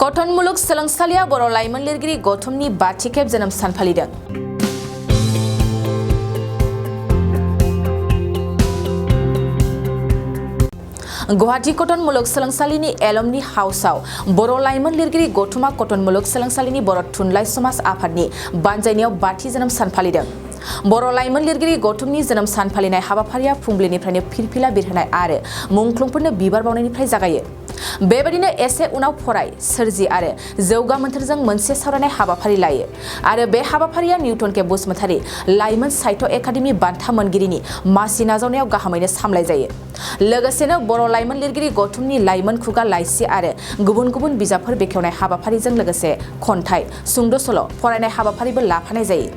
Cotton मुलुग सोलोंसालिया बर' लाइमोन लिरगिरि गौतमनि 5थि खेब जोनोम सान फालिदों। गुवाहाटी कटन मुलुग सोलोंसालिनि एलमनि हाउसआव बर' लाइमोन लिरगिरि गौतमा कटन मुलुग सोलोंसालिनि बर' थुनलाइ समाज आफादनि बानजायनायाव 5थि जोनोम सान फालिदों। बर' लाइमोन लिरगिरि गौतमनि जोनोम सान फालिनाय हाबाफारिया फुंबिलिनिफ्रायनो फिरफिला बिरहोनाय आरो मुंख्लंफोरनो बिबार बावनायनिफ्राय जागायो। बेबायदिनो एसे उनाव फराय सोरजि आरो जौगा मोन्थोरजों मोनसे सावरायनाय हाबाफारि लायो आरो बे हाबाफारिया निउटन के बसुमतारी लाइमोन साहित्य एकाडेमि बान्था मोनगिरिनि मासि नाजावनायाव गाहामैनो सामलाय जायो। लोगोसेनो बर' लाइमोन लिरगिरि गौतमनि लाइमोन खुगा लाइसि आरो गुबुन गुबुन बिजाबफोर बेखेवनाय हाबाफारिजों लोगोसे खन्थाइ, सुंद' सल' फरायनाय हाबाफारिबो लाफानाय जायो।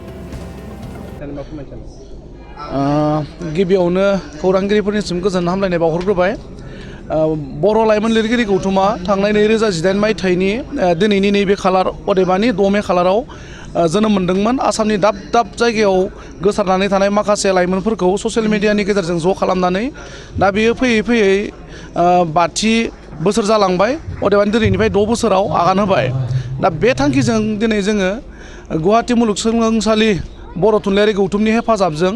गिबियावनो खौरांगिरिफोरनिसिम गोजोन हामलायनाय बावहरग्रोबाय। बर' लाइमोन लिरगिरि गौतमा थांनाय 2018 मायथाइनि दिनैनि नैबे खालार अदेबानि 6 मे खालाराव जोनोम मोन्दोंमोन। आसामनि दाब दाब जायगायाव गोसारनानै थानाय माखासे लाइमोनफोरखौ ससियेल मिडियानि गेजेरजों ज' खालामनानै दा बेयो फैयै फैयै 5थि बोसोर जालांबाय। अदेबानि दिनैनिफ्राय 6 बोसोराव आगान होबाय। दा बे थांखिजों दिनै जोङो गुवाहाटी मुलुगसोलोंसालि बर' थुनलाइयारि गौथुमनि हेफाजाबजों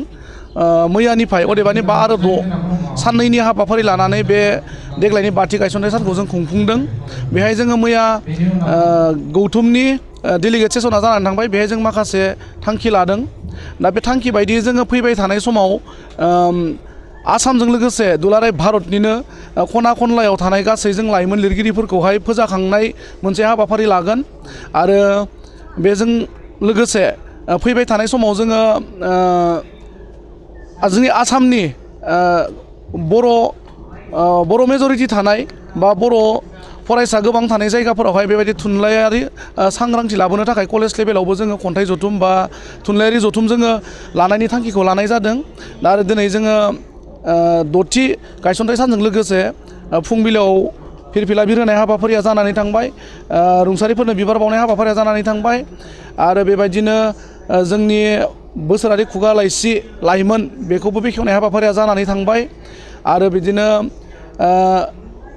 मैयानिफ्राय अदेबानि 5 आरो 6 साननैनि हाबाफारि लानानै बे देग्लायनि 5थि गायसनथाइ सानखौ जों खुंफुंदों। बेहाय जोङो मैया गौथुमनि डेलिगेट सेसना जानानै थांबाय। बेहाय जों माखासे थांखि लादों। दा बे थांखि बायदियै जोङो फैबाय थानाय समाव आसामजों लोगोसे दुलाराय भारतनिनो खना खनलायाव थानाय गासै जों लाइमोन लिरगिरिफोरखौहाय फोजाखांनाय मोनसे हाबाफारि लागोन आरो बेजों लोगोसे फैबाय थानाय समाव जोङो जोंनि आसामनि बर' मेजरिटि थानाय बा बर' फरायसा गोबां थानाय जायगाफोरावहाय बेबायदि थुनलाइयारि सांग्रांथि लाबोनो थाखाय कलेज लेभेलावबो जोङो खन्थाइ जथुम बा थुनलाइयारि जथुम जोङो लानायनि थांखिखौ लानाय जादों। दा आरो दिनै जोङो 6थि गायसनथाइ सानजों लोगोसे फुंबिलियाव फिरफिला बिरहोनाय हाबाफारिया जानानै थांबाय। रुंसारिफोरनो बिबार बावनाय हाबाफारिया जानानै थांबाय आरो बेबायदिनो जोंनि बोसोरारि खुगा लाइसि लाइमोन बेखौबो बेखेवनाय हाबाफारिया जानानै थांबाय आरो बिदिनो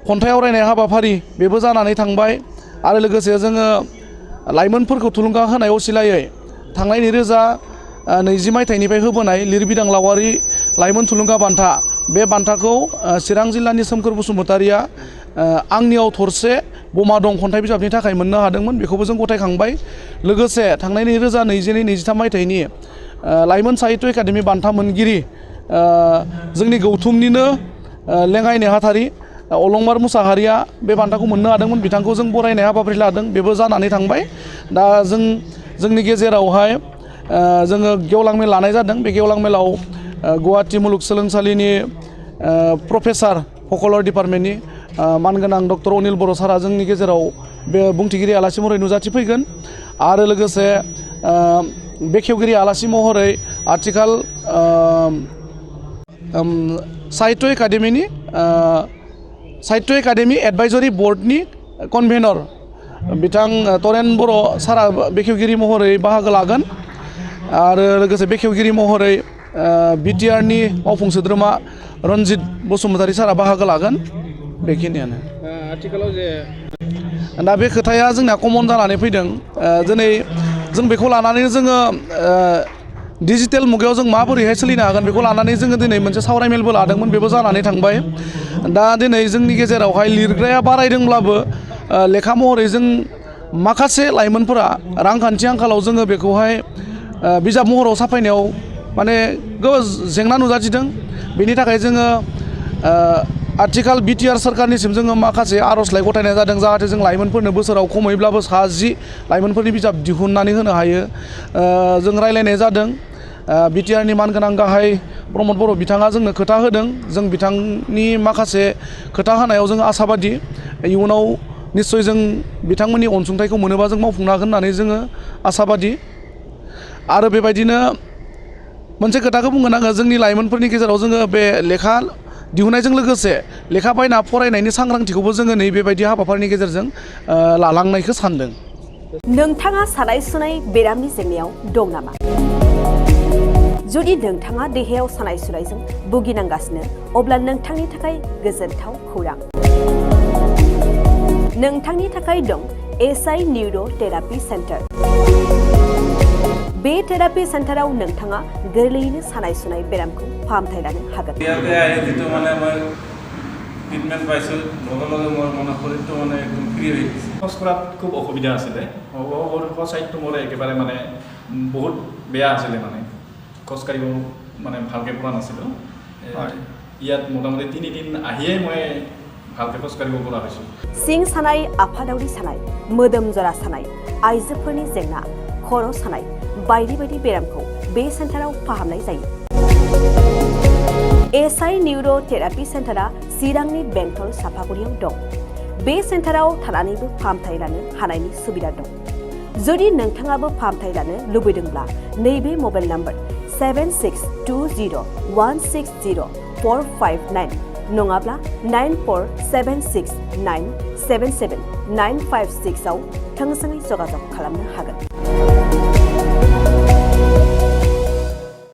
खन्थाइ आवरायनाय हाबाफारि बेबो जानानै थांबाय आरो लोगोसे जोङो लाइमोनफोरखौ थुलुंगा होनाय असिलायै थांनाय 2020 मायथाइनिफ्राय होबोनाय लिरबिदां लावारि लाइमोन थुलुंगा बान्था बे बान्थाखौ चिरां जिल्लानि सोमखोर बसुमतारिया आंनियाव थरसे बमा दं खन्थाइ बिजाबनि थाखाय मोननो हादोंमोन। बेखौबो जों गथायखांबाय। लोगोसे थांनाय 2022-23 मायथाइनि लाइमोन साहित्य एकाडेमि बान्था मोनगिरि जोंनि गौथुमनिनो लेङाइ नेहाथारि अलंबार मुसाहारिया बे बान्थाखौ मोननो हादोंमोन। बिथांखौ जों बरायनाय हाबाफारि लादों। बेबो जानानै थांबाय। दा जोंनि गेजेरावहाय जोङो गेवलां मेल लानाय जादों। बे गेवलां मेलाव गुवाहाटी मुलुगसोलोंसालिनि प्रफेसार फकलर डिपार्टमेन्टनि मानगोनां डक्टर अनिल बर' सारा जोंनि गेजेराव बे बुंथिगिरि आलासि महरै नुजाथिफैगोन आरो लोगोसे बेखेवगिरि आलासि महरै आथिखाल साहित्य एकाडेमि एडभाइजरि बर्डनि कनभेनर बिथां तरेन बर' सारा बेखेवगिरि महरै बाहागो लागोन आरो लोगोसे बेखेवगिरि महरै बिटिआरनि मावफुं सोद्रोमा रनजित बसुमतारी सारा बाहागो लागोन। बेखिनियानो आथिखालाव जे दा बे खोथाया जोंना कमन जानानै फैदों। दिनै जों बेखौ लानानै जोङो डिजिटेल मुगायाव जों माबोरैहाय सोलिनो हागोन बेखौ लानानै जोङो दिनै मोनसे सावरायमेलबो लादोंमोन। बेबो जानानै थांबाय। दा दिनै जोंनि गेजेरावहाय लिरग्राया बारायदोंब्लाबो लेखा महरै जों माखासे लाइमोनफोरा रांखान्थि आंखालाव जोङो बेखौहाय बिजाब महराव साफायनायाव माने जेंना नुजाथिदों। बेनि थाखाय जोङो आथिखाल बिटिआर सोरखारनिसिम जोङो माखासे आर'जलाइ गथायनाय जादों जाहाथे जों लाइमोनफोरनो बोसोराव खमैब्लाबो 10 लाइमोनफोरनि बिजाब दिहुननानै होनो हायो। जों रायलायनाय जादों। बिटिआरनि मानगोनां गाहाय प्रमद बर' बिथाङा जोंनो खोथा होदों। जों बिथांनि माखासे खोथा होनायाव जों आसाबादि इयुनाव निस्सय जों बिथांमोननि अनसुंथाइखौ मोनोबा जों मावफुंनो हागोन होननानै जोङो आसाबादि। आरो बेबायदिनो मोनसे खोथाखौ बुंगोन आङो जोंनि लाइमोनफोरनि गेजेराव जोङो बे लेखा दिहुननायजों लोगोसे लेखा बायना फरायनायनि सांग्रांथिखौबो जोङो नैबेबायदि हाबाफारिनि गेजेरजों लालांनायखौ सानदों। नोंथाङा सानाय सुनाय बेरामनि जेंनायाव दं नामा? जुदि नोंथाङा देहायाव सानाय सुनायजों भुगिनांगासिनो अब्ला नोंथांनि थाखाय गोजोनथाव खौरां। नोंथांनि थाखाय दं एसआइ निउर' थेरापि सेन्टार बे थेरापि सेन्टाराव नोंथाङा गोरलैयैनो सानाय सुनाय बेरामखौ फाहामथाय लानो हागोन ইয়াতে আহি যিটো মানে মই ট্ৰিটমেণ্ট পাইছোঁ লগে লগে মোৰ মনৰ শৰীৰটো মানে একদম ফ্ৰী হৈ গৈছে খোজ কঢ়াত খুব অসুবিধা আছিলে চাইডটো মোৰ একেবাৰে মানে বহুত বেয়া আছিলে মানে খোজ কাঢ়িব মানে ভালকৈ পৰা নাছিলোঁ ইয়াত মোটামুটি 3 দিন আহিয়ে মই ভালকৈ খোজ কাঢ়িব পৰা হৈছোঁ सिं सानाय आफादावरि सानाय मोदोम जरा सानाय आइजोफोरनि जेंना खर' सानाय बायदि बायदि बेरामखौ बे सेन्टाराव फाहामनाय जायो एसआइ निउर' थेरापि सेन्टारा चिरांनि बेंटल सापागुरियाव दं बे सेन्टाराव थानानैबो फाहामथाय लानो हानायनि सुबिदा दं जुदि नोंथाङाबो फाहामथाय लानो लुबैदोंब्ला नैबे मबाइल नाम्बार 7620160459 नङाब्ला 9476977956 आव थोंजोङै जगाजग खालामनो हागोन